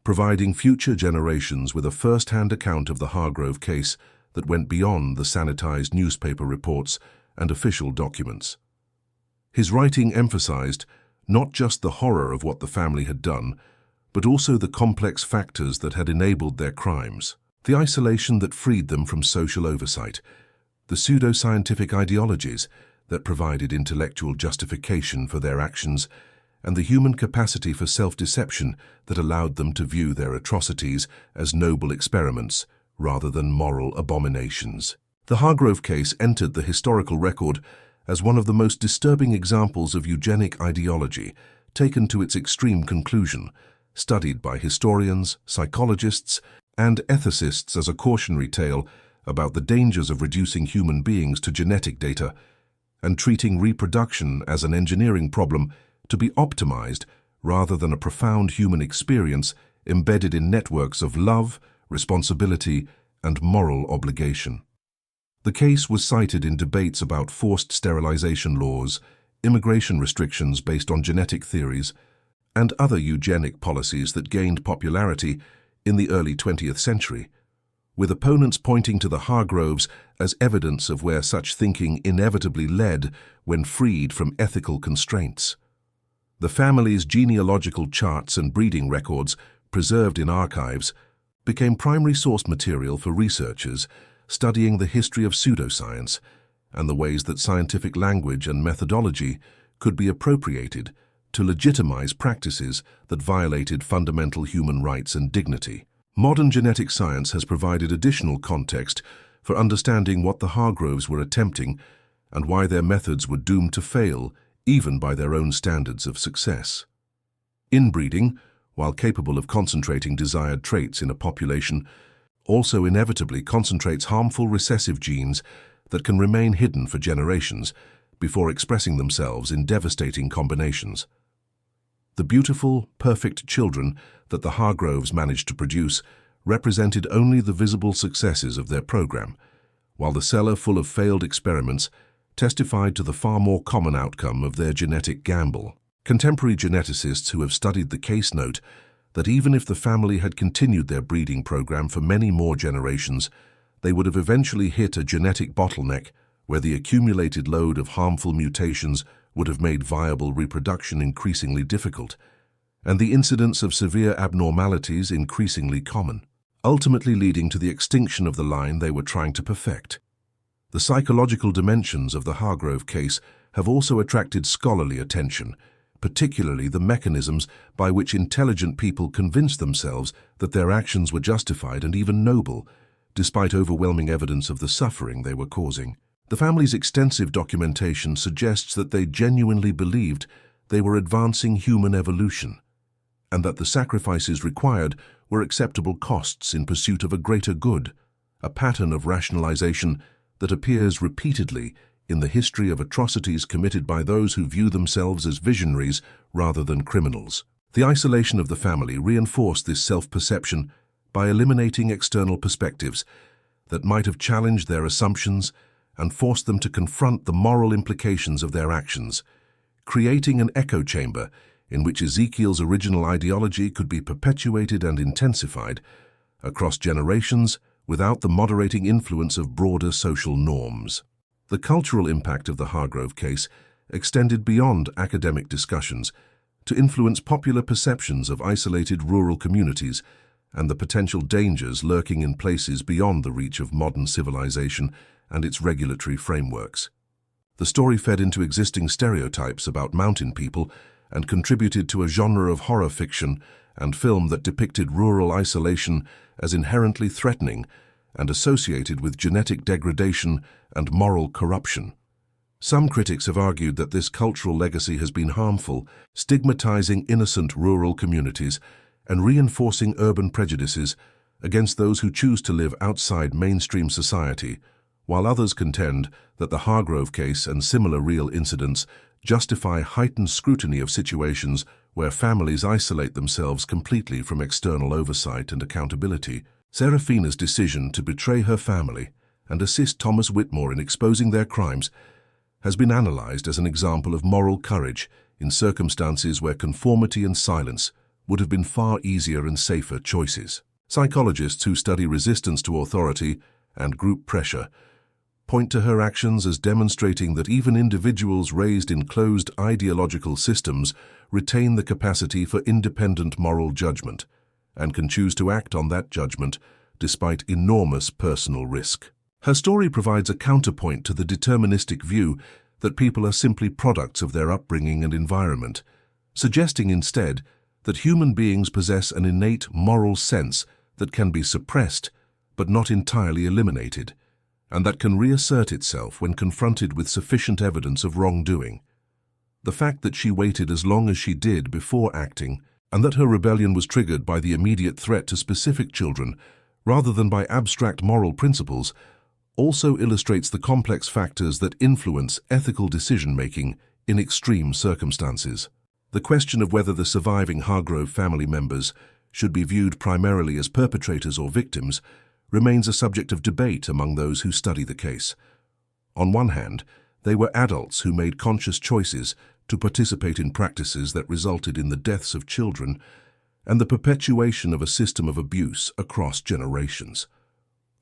[SPEAKER 1] providing future generations with a first-hand account of the Hargrove case that went beyond the sanitized newspaper reports and official documents. His writing emphasized not just the horror of what the family had done, but also the complex factors that had enabled their crimes, the isolation that freed them from social oversight, the pseudoscientific ideologies that provided intellectual justification for their actions, and the human capacity for self-deception that allowed them to view their atrocities as noble experiments rather than moral abominations. The Hargrove case entered the historical record as one of the most disturbing examples of eugenic ideology taken to its extreme conclusion, studied by historians, psychologists, and ethicists as a cautionary tale about the dangers of reducing human beings to genetic data and treating reproduction as an engineering problem to be optimized rather than a profound human experience embedded in networks of love, responsibility, and moral obligation. The case was cited in debates about forced sterilization laws, immigration restrictions based on genetic theories, and other eugenic policies that gained popularity in the early 20th century, with opponents pointing to the Hargroves as evidence of where such thinking inevitably led when freed from ethical constraints. The family's genealogical charts and breeding records, preserved in archives, became primary source material for researchers studying the history of pseudoscience and the ways that scientific language and methodology could be appropriated to legitimize practices that violated fundamental human rights and dignity. Modern genetic science has provided additional context for understanding what the Hargroves were attempting and why their methods were doomed to fail even by their own standards of success. Inbreeding, while capable of concentrating desired traits in a population, also inevitably concentrates harmful recessive genes that can remain hidden for generations before expressing themselves in devastating combinations. The beautiful, perfect children that the Hargroves managed to produce represented only the visible successes of their program, while the cellar full of failed experiments testified to the far more common outcome of their genetic gamble. Contemporary geneticists who have studied the case note that even if the family had continued their breeding program for many more generations, they would have eventually hit a genetic bottleneck where the accumulated load of harmful mutations would have made viable reproduction increasingly difficult, and the incidence of severe abnormalities increasingly common, ultimately leading to the extinction of the line they were trying to perfect. The psychological dimensions of the Hargrove case have also attracted scholarly attention, particularly the mechanisms by which intelligent people convinced themselves that their actions were justified and even noble, despite overwhelming evidence of the suffering they were causing. The family's extensive documentation suggests that they genuinely believed they were advancing human evolution, and that the sacrifices required were acceptable costs in pursuit of a greater good, a pattern of rationalization that appears repeatedly in the history of atrocities committed by those who view themselves as visionaries rather than criminals. The isolation of the family reinforced this self-perception by eliminating external perspectives that might have challenged their assumptions and forced them to confront the moral implications of their actions, creating an echo chamber in which Ezekiel's original ideology could be perpetuated and intensified across generations without the moderating influence of broader social norms. The cultural impact of the Hargrove case extended beyond academic discussions to influence popular perceptions of isolated rural communities and the potential dangers lurking in places beyond the reach of modern civilization and its regulatory frameworks. The story fed into existing stereotypes about mountain people and contributed to a genre of horror fiction and film that depicted rural isolation as inherently threatening and associated with genetic degradation and moral corruption. Some critics have argued that this cultural legacy has been harmful, stigmatizing innocent rural communities and reinforcing urban prejudices against those who choose to live outside mainstream society, while others contend that the Hargrove case and similar real incidents justify heightened scrutiny of situations where families isolate themselves completely from external oversight and accountability. Serafina's decision to betray her family and assist Thomas Whitmore in exposing their crimes has been analyzed as an example of moral courage in circumstances where conformity and silence would have been far easier and safer choices. Psychologists who study resistance to authority and group pressure point to her actions as demonstrating that even individuals raised in closed ideological systems retain the capacity for independent moral judgment and can choose to act on that judgment despite enormous personal risk. Her story provides a counterpoint to the deterministic view that people are simply products of their upbringing and environment, suggesting instead that human beings possess an innate moral sense that can be suppressed but not entirely eliminated, and that can reassert itself when confronted with sufficient evidence of wrongdoing. The fact that she waited as long as she did before acting, and that her rebellion was triggered by the immediate threat to specific children rather than by abstract moral principles, also illustrates the complex factors that influence ethical decision-making in extreme circumstances. The question of whether the surviving Hargrove family members should be viewed primarily as perpetrators or victims remains a subject of debate among those who study the case. On one hand, they were adults who made conscious choices to participate in practices that resulted in the deaths of children and the perpetuation of a system of abuse across generations.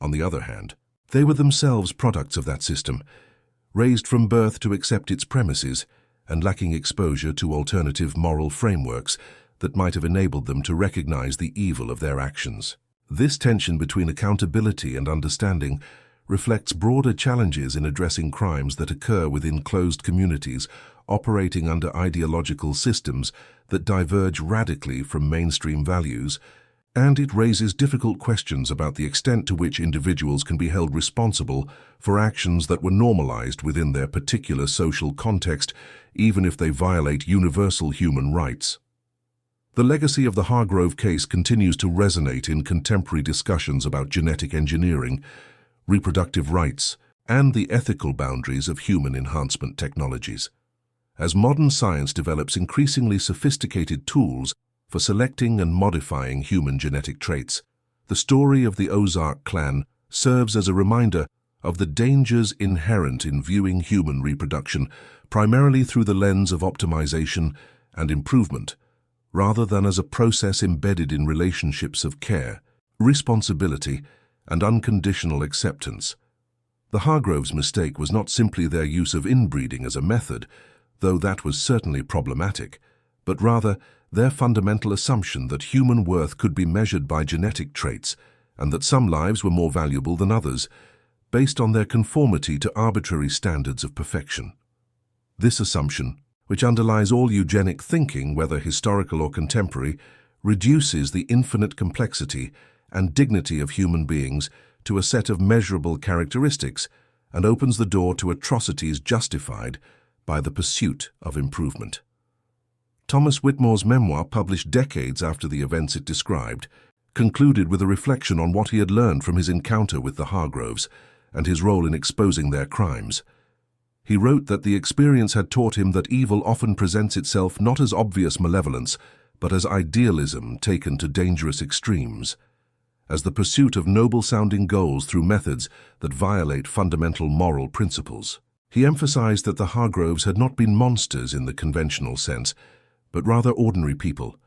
[SPEAKER 1] On the other hand, they were themselves products of that system, raised from birth to accept its premises and lacking exposure to alternative moral frameworks that might have enabled them to recognize the evil of their actions. This tension between accountability and understanding reflects broader challenges in addressing crimes that occur within closed communities operating under ideological systems that diverge radically from mainstream values, and it raises difficult questions about the extent to which individuals can be held responsible for actions that were normalized within their particular social context, even if they violate universal human rights. The legacy of the Hargrove case continues to resonate in contemporary discussions about genetic engineering, reproductive rights, and the ethical boundaries of human enhancement technologies. As modern science develops increasingly sophisticated tools for selecting and modifying human genetic traits, the story of the Ozark clan serves as a reminder of the dangers inherent in viewing human reproduction primarily through the lens of optimization and improvement, rather than as a process embedded in relationships of care, responsibility, and unconditional acceptance. The Hargroves' mistake was not simply their use of inbreeding as a method, though that was certainly problematic, but rather their fundamental assumption that human worth could be measured by genetic traits and that some lives were more valuable than others, based on their conformity to arbitrary standards of perfection. This assumption, which underlies all eugenic thinking, whether historical or contemporary, reduces the infinite complexity and dignity of human beings to a set of measurable characteristics and opens the door to atrocities justified by the pursuit of improvement. Thomas Whitmore's memoir, published decades after the events it described, concluded with a reflection on what he had learned from his encounter with the Hargroves and his role in exposing their crimes. He wrote that the experience had taught him that evil often presents itself not as obvious malevolence, but as idealism taken to dangerous extremes, as the pursuit of noble-sounding goals through methods that violate fundamental moral principles. He emphasized that the Hargroves had not been monsters in the conventional sense, but rather ordinary people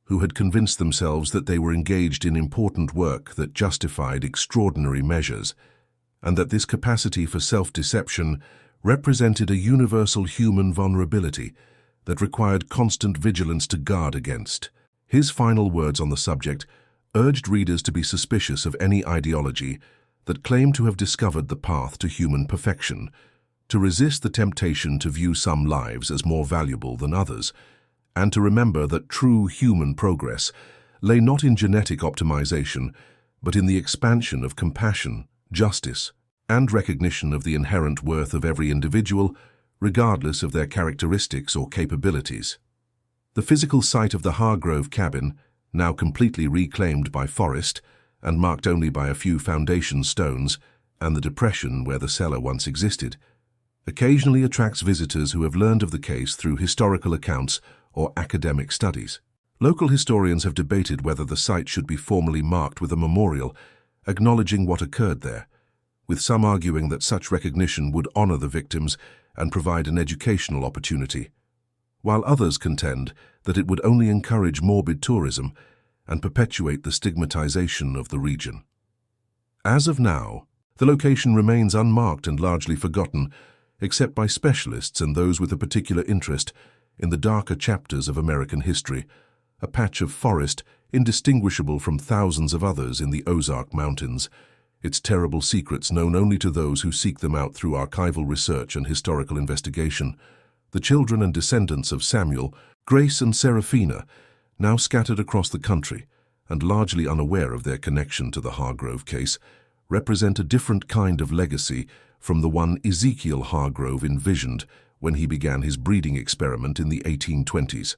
[SPEAKER 1] who had convinced themselves that they were engaged in important work that justified extraordinary measures, and that this capacity for self-deception represented a universal human vulnerability that required constant vigilance to guard against. His final words on the subject urged readers to be suspicious of any ideology that claimed to have discovered the path to human perfection, to resist the temptation to view some lives as more valuable than others, and to remember that true human progress lay not in genetic optimization, but in the expansion of compassion, justice, and recognition of the inherent worth of every individual, regardless of their characteristics or capabilities. The physical site of the Hargrove cabin, now completely reclaimed by forest and marked only by a few foundation stones and the depression where the cellar once existed, occasionally attracts visitors who have learned of the case through historical accounts or academic studies. Local historians have debated whether the site should be formally marked with a memorial acknowledging what occurred there, with some arguing that such recognition would honor the victims and provide an educational opportunity, while others contend that it would only encourage morbid tourism and perpetuate the stigmatization of the region. As of now, the location remains unmarked and largely forgotten, except by specialists and those with a particular interest in the darker chapters of American history, a patch of forest indistinguishable from thousands of others in the Ozark Mountains, its terrible secrets known only to those who seek them out through archival research and historical investigation. The children and descendants of Samuel, Grace and Seraphina, now scattered across the country and largely unaware of their connection to the Hargrove case, represent a different kind of legacy from the one Ezekiel Hargrove envisioned when he began his breeding experiment in the 1820s.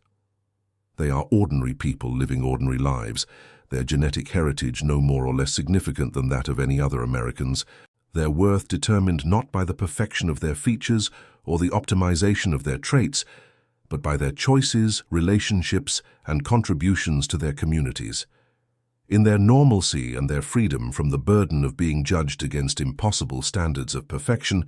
[SPEAKER 1] They are ordinary people living ordinary lives, their genetic heritage no more or less significant than that of any other Americans. their worth determined not by the perfection of their features or the optimization of their traits, but by their choices, relationships, and contributions to their communities. In their normalcy and their freedom from the burden of being judged against impossible standards of perfection,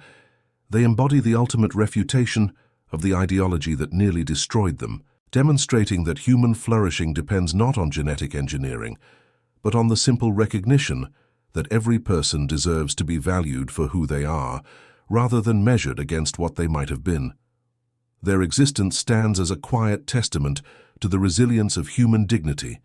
[SPEAKER 1] they embody the ultimate refutation of the ideology that nearly destroyed them, demonstrating that human flourishing depends not on genetic engineering, but on the simple recognition that every person deserves to be valued for who they are, rather than measured against what they might have been. Their existence stands as a quiet testament to the resilience of human dignity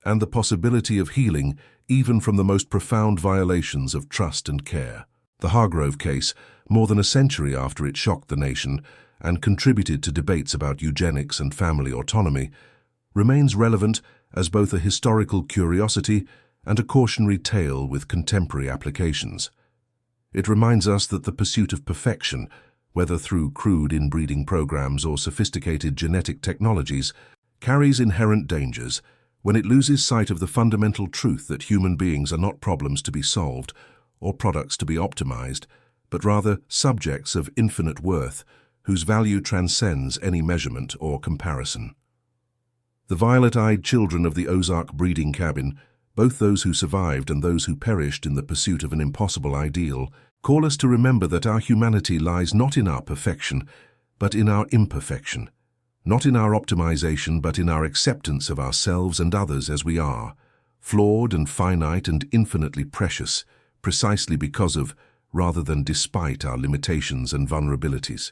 [SPEAKER 1] and the possibility of healing even from the most profound violations of trust and care. The Hargrove case, more than a century after it shocked the nation and contributed to debates about eugenics and family autonomy, remains relevant as both a historical curiosity and a cautionary tale with contemporary applications. It reminds us that the pursuit of perfection, whether through crude inbreeding programs or sophisticated genetic technologies, carries inherent dangers when it loses sight of the fundamental truth that human beings are not problems to be solved or products to be optimized, but rather subjects of infinite worth whose value transcends any measurement or comparison. The violet-eyed children of the Ozark breeding cabin, both those who survived and those who perished in the pursuit of an impossible ideal, call us to remember that our humanity lies not in our perfection, but in our imperfection, not in our optimization, but in our acceptance of ourselves and others as we are, flawed and finite and infinitely precious, precisely because of, rather than despite our limitations and vulnerabilities.